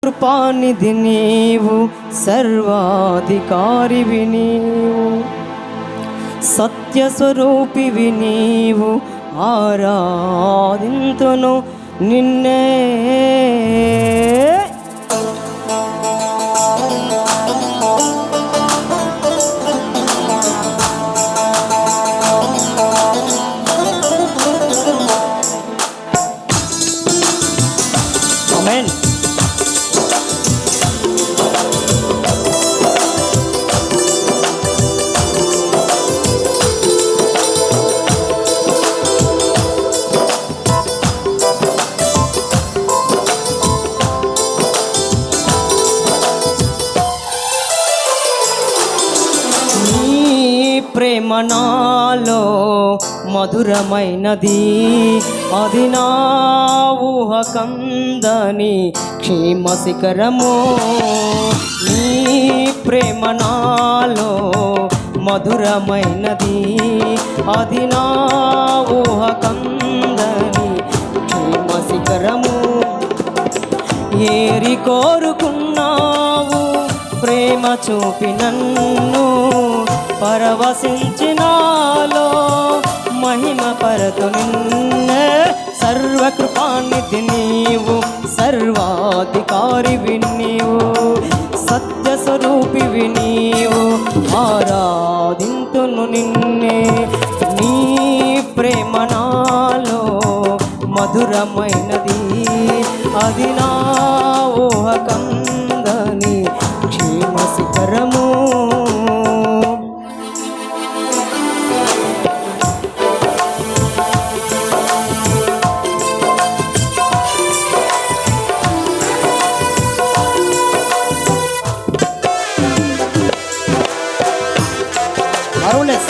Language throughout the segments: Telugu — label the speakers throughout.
Speaker 1: కృపానిధి నీవు, సర్వాధికారివి నీవు, సత్యస్వరూపివి నీవు, ఆరాధింతును నిన్నే. ఆమేన్. ప్రేమ నాలో మధురమైనది, అది నా ఊహ కందని క్షేమ శిఖరము. నీ ప్రేమ నాలో మధురమైనది, అది నా ఊహ కందని క్షేమ శిఖరము. ఏరి కోరుకున్నావు ప్రేమ చూపి నన్ను, పరవశించినాలో మహిమ పరతు నిన్నే. సర్వకృపానిధి నీవు, సర్వాధికారివి నీవు, సత్యస్వరూపివి నీవు, ఆరాధింతును నిన్నే. నీ ప్రేమ నాలో మధురమైనది, అది నా ఊహ కందని క్షేమ శిఖరము. Marvelous.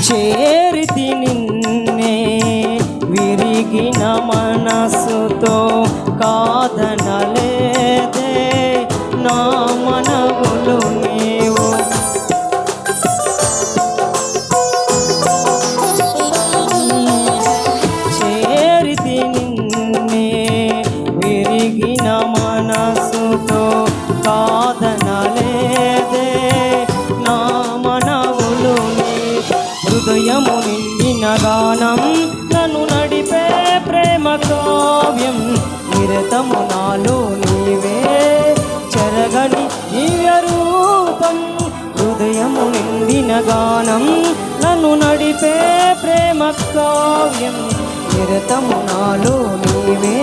Speaker 1: చేరితి నిన్నే విరిగిన మనసుతో, కాదనలేదే నా మనవులు నీవు. చేరితి నిన్నే విరిగిన మనసుతో, కాదనలేదే నా మనవులు నీవు. హృదయము నిండిన గానం నన్ను నడిపే ప్రేమ కావ్యం, నిరతము నాలో నీవే చెరగని దివ్య రూపం. హృదయము నిండిన గానం నన్ను నడిపే ప్రేమ కావ్యం, నిరతము నాలో నీవే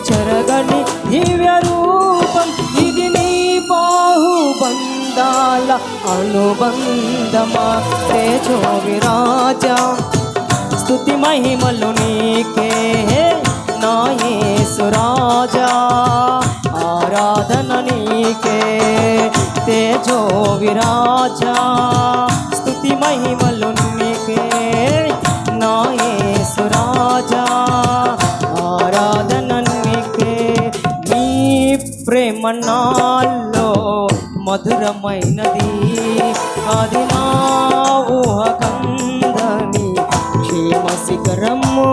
Speaker 1: చెరగని దివ్య రూపం. ఇది నీ బాహుబంధాల అనుబంధమా, తేజో విరాజా. స్తుతి మహిమలు నీకే నా యేసు రాజా, ఆరాధన నీకే తేజో విరాజా. స్తుతి మహిమలు నీకే నా యేసు రాజా, ఆరాధన నీకే. నీ ప్రేమ నాలో మధురమైనది, అది నా ఊహ కందని క్షేమ శిఖరము.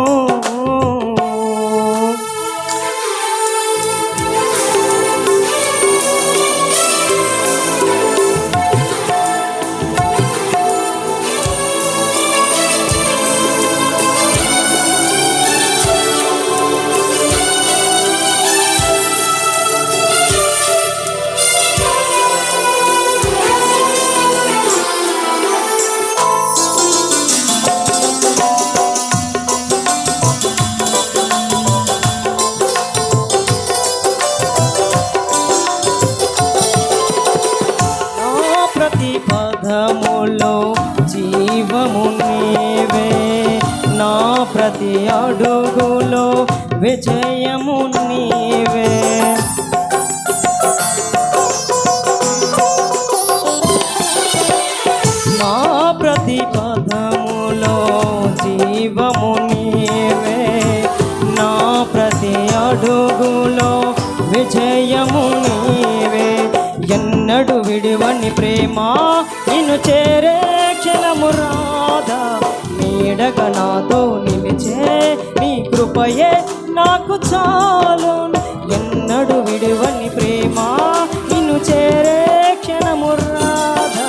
Speaker 1: పదములో జీవము నీవే, నా ప్రతి అడుగులో విజయము నీవే. నా ప్రతి పదములో జీవము నీవే, విజయము నీవే. ఎన్నడు విడివని ప్రేమ నిన్ను చేరే క్షణము రాదా. నీడగా నాతో నిలిచే నీ కృపయే నాకు చాలు. ఎన్నడు విడివని ప్రేమ నిన్ను చేరే క్షణము రాదా.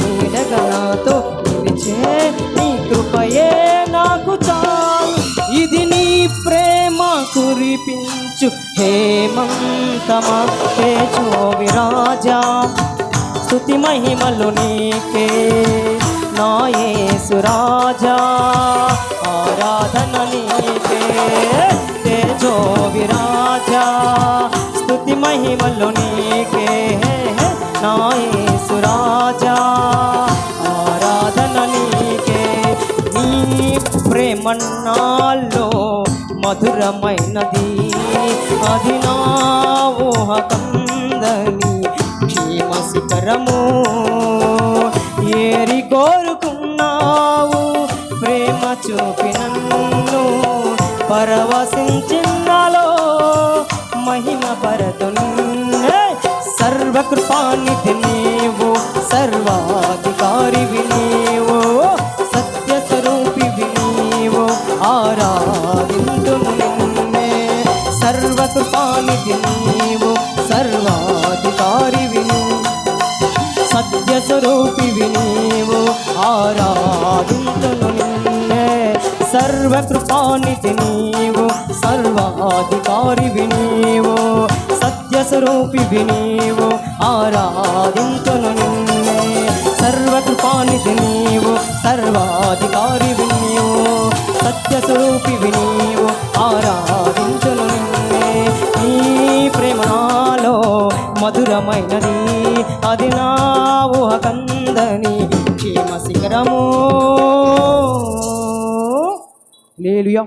Speaker 1: నీడగా నాతో నిలిచే నీ కృపయే నాకు చాలు. ఇది నీ ప్రేమ కురిపించు హేమంతమా తేజో విరాజా. స్తుతి మహిమలు నీకే నా యేసు రాజా. ఆరాధన నీకే తేజో విరాజా. స్తుతి మహిమలు నీకే నా యేసు రాజా. ఆరాధన నీకే. నీ ప్రేమ నాలో మధురమైనది, అది నా ఊహ కందని క్షేమ శిఖరము. ఏరి కోరుకున్నావు ప్రేమ చూపి నన్ను, పరవశించినాలో మహిమ పరతును. సర్వకృపానిధి నీవు, సర్వాధికారివి నీవు, సత్య స్వరూపివి నీవు, ఆరాధింతును నిన్నే. సర్వకృపానిధి నీవు, సర్వాధికారివి నీవు, సత్య స్వరూపివి నీవు, ఆరాధింతును నిన్నే. సర్వకృపానిధి నీవు, సర్వాధికారివి నీవు, సత్య స్వరూపివి నీవు, ఆరాధింతును నిన్నే. సర్వకృపానిధి నీవు, సర్వాధికారివి నీవు, సత్య స్వరూపివి నీవు, ఆరాధింతును నిన్నే. నీ ప్రేమ నాలో మధురమైనది, అది నా ఊహ కందని క్షేమ శిఖరము. హల్లెలూయా.